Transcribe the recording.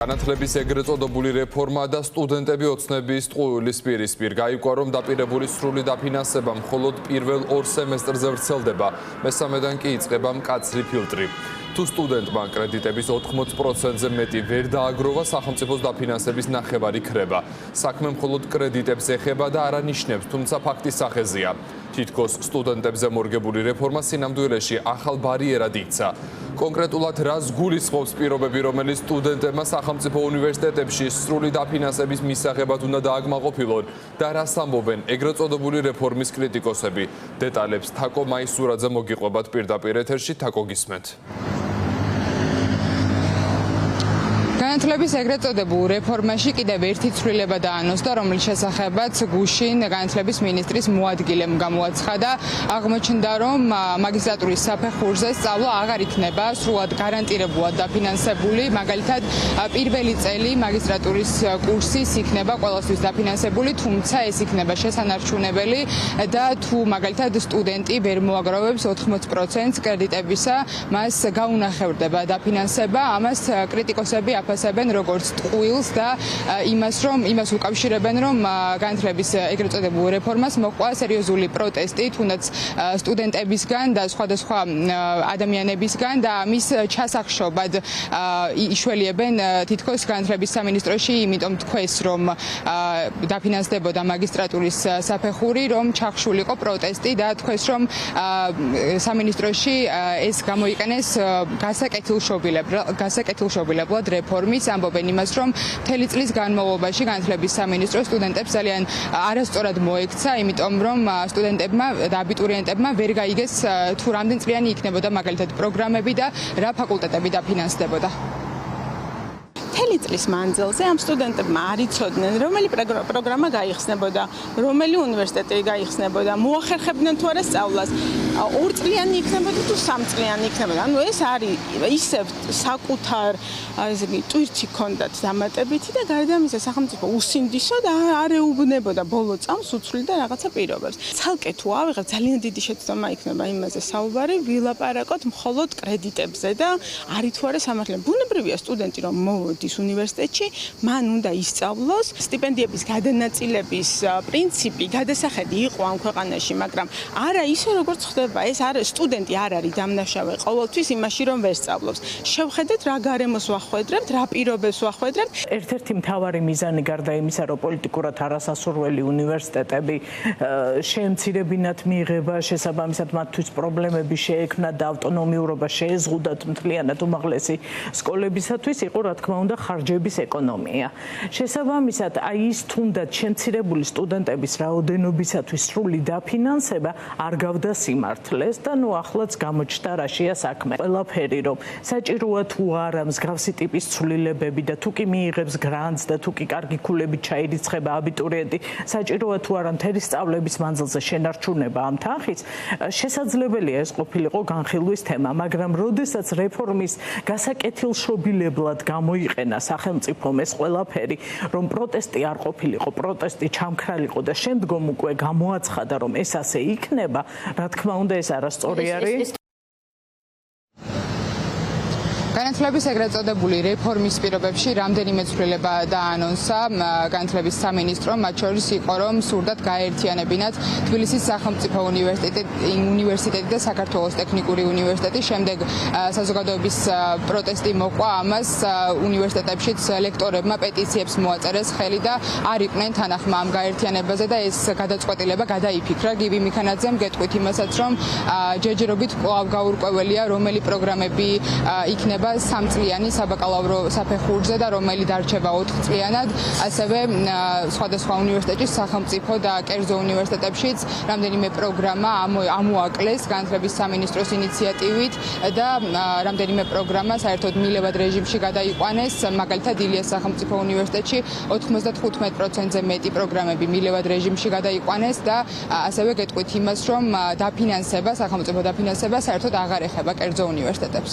განათლების ეგრეთ წოდებული რეფორმა და სტუდენტები ოცნების ტყუილის პირისპირ გაიგო, რომ დაპირებული სრული დაფინანსება მხოლოდ პირველ 2 სემესტრზე ვრცელდება, მესამედან კი იწყება მკაცრი ფილტრი. თუ სტუდენტმა კრედიტების 80%-ზე მეტი ვერ დააგროვა, სახელმწიფოს დაფინანსების ნახევარი ქრება. საქმე მხოლოდ კრედიტებს ეხება და არ ანიშნებს, თუმცა ფაქტის სახეზეა. თითქოს სტუდენტებზე მორგებული რეფორმა სინამდვილეში ახალ ბარიერად იქცა. კონკრეტულად რას გულისხმობს პირობები, რომელიც სტუდენტებმა სახელმწიფო უნივერსიტეტებში სრული დაფინანსების მისაღებად უნდა დააკმაყოფილონ და რას ამბობენ ეგრეთ წოდებული რეფორმის კრიტიკოსები. დეტალებს თაკო მაისურაძე მოგიყვებათ პირდაპირ ეთერში. თაკო, გისმენთ. განათლების ეგრეთ წოდებულ რეფორმაში კიდევ ერთი ცვლილება დაანონსდა, რომლის შესახებაც გუშინ განათლების მინისტრის მოადგილემ გამოაცხადა. აღმოჩნდა, რომ მაგისტრატურის საფეხურზე სწავლა აღარ იქნება სრულად გარანტირებულად დაფინანსებული. მაგალითად, პირველი წელი მაგისტრატურის კურსის იქნება ყველასთვის დაფინანსებული, თუმცა ეს იქნება შესანარჩუნებელი და თუ მაგალითად სტუდენტი ვერ მოაგროვებს 80%-ს კრედიტებისა, მას გაუნახევრდება დაფინანსება. ამას კრიტიკოსები აფასებენ როგორც ტყუილს და იმას უკავშირებენ, რომ განათლების ეგრეთ წოდებულ რეფორმას მოჰყვა სერიოზული პროტესტი, თუნდაც სტუდენტებისგან და სხვადასხვა ადამიანებისგან და ამის ჩასახშობად იშველიებენ თითქოს განათლების სამინისტროში, იმიტომ თქვეს, რომ დაფინანსდებოდა მაგისტრატურის საფეხური, რომ ჩახშულიყო პროტესტი და თქვეს, რომ სამინისტროში ეს გამოიყენეს გასაკეთილშობილებლად რეფორმის. ამბობენ იმას, რომ მთელი წლის განმავლობაში განათლების სამინისტრო სტუდენტებს ძალიან არასწორად მოექცა, იმიტომ რომ სტუდენტებმა და აბიტურიენტებმა ვერ გაიგეს თუ რამდენწლიანი იქნებოდა მაგალითად პროგრამები და რა ფაკულტეტები დაფინანსდებოდა. მთელი წლის მანძილზე ამ სტუდენტებმა არ იცოდნენ, რომელი პროგრამა გაიხსნებოდა, რომელი უნივერსიტეტი გაიხსნებოდა, მოახერხებდნენ თუ არა სწავლას. 2 წლიანი იქნებოდა თუ 3 წლიანი იქნებოდა. ანუ ეს არის ისევ საკუთარ ტვირთი ჰქონდათ დამატებითი და გარდა ამისა სახელმწიფო უსინდისო და არ ეუბნებოდა ბოლო წამს უცვლი და რაღაცა პირობებს. ცალკე თუ ავიღებ, ძალიან დიდი შეცდომა იქნება იმაზე საუბარი, ვილაპარაკოთ მხოლოდ კრედიტებზე და არის თუ არა სამართლიანი. ბუნებრივია სტუდენტი რომ მოვიდეს უნივერსიტეტში, მან უნდა ისწავლოს. სტიპენდიების გადანაწილების პრინციპი, გადასახედი იყო ამ ქვეყანაში, მაგრამ არა ისე როგორც ხდება. ეს არის სტუდენტი არ არის დამნაშავე ყოველთვის იმაში რომ ვერ სწავლობს. შევხედეთ რა გარემოს ვახვედრებთ, რა პირობებს ვახვედრებთ. ერთ-ერთი მთავარი მიზანი გარდა იმისა, რომ პოლიტიკურად არასასურველი უნივერსიტეტები შეემცირებინათ მიიღება, შესაბამისად მათთვის პრობლემები შეექმნათ და ავტონომიურობა შეეზღუდათ მთლიანად უმაღლესი სკოლებისათვის, იყო რა თქმა უნდა ხარჯების ეკონომია. შესაბამისად, ის თუნდაც შემცირებული სტუდენტების რაოდენობისათვის სრული დაფინანსება არ გავდა სიმართლეს და ახლაც გამოჩნდა რაშია საქმე. ყველაფერი რომ საჭიროა თუ არა მსგავსი ტიპის ცვლილებები და თუ კი მიიღებს გრანტს და თუ კი კარგი ქულებით ჩაირიცხება აბიტურიენტი, საჭიროა თუ არა მთელი სწავლების მანძილზე შენარჩუნება ამ თანხის, შესაძლებელია ეს ყოფილიყო განხილვის თემა, მაგრამ როდესაც რეფორმის გასაკეთილშობილებლად გამოიყენა სახელმწიფომ ეს ყველაფერი, რომ პროტესტი არ ყოფილიყო, პროტესტი ჩამქრალიყო და შემდგომ უკვე გამოაცხადა, რომ ეს ასე იქნება, რა თქმა უნდა ეს არასწორი არის. განათლების ეგრეთ წოდებული რეფორმის პირობებში რამდენიმე ცვლილება დაანონსა განათლების სამინისტრომ, მათ შორის იყო, რომ სურდათ გაერთიანებინათ თბილისის სახელმწიფო უნივერსიტეტი და საქართველოს ტექნიკური უნივერსიტეტი. შემდეგ საზოგადოების პროტესტი მოყვა ამას, უნივერსიტეტებშიც ლექტორებმა პეტიციებს მოაწერეს ხელი და არ იყვნენ თანახმა ამ გაერთიანებაზე და ეს გადაწყვეტილება გადაიფიქრა. გივი მიქანაძემ გეტყვით იმასაც, რომ ჯერჯერობით კვლავ გაურკვეველია, რომელი პროგრამები იქნება 3 წლიანი საბაკალავრო საფეხურზე და რომელი დარჩება 4 წლიანად. ასევე სხვადასხვა უნივერსიტეტში, სახელმწიფო და კერძო უნივერსიტეტებშიც რამდენიმე პროგრამა ამოაკლეს განათლების სამინისტროს ინიციატივით და რამდენიმე პროგრამა საერთოდ მილევად რეჟიმში გადაიყვანეს. მაგალითად, ილიას სახელმწიფო უნივერსიტეტში 95%-ზე მეტი პროგრამები მილევად რეჟიმში გადაიყვანეს და ასევე გეტყვით იმას, რომ დაფინანსება, სახელმწიფო დაფინანსება საერთოდ აღარ ეხება კერძო უნივერსიტეტებს.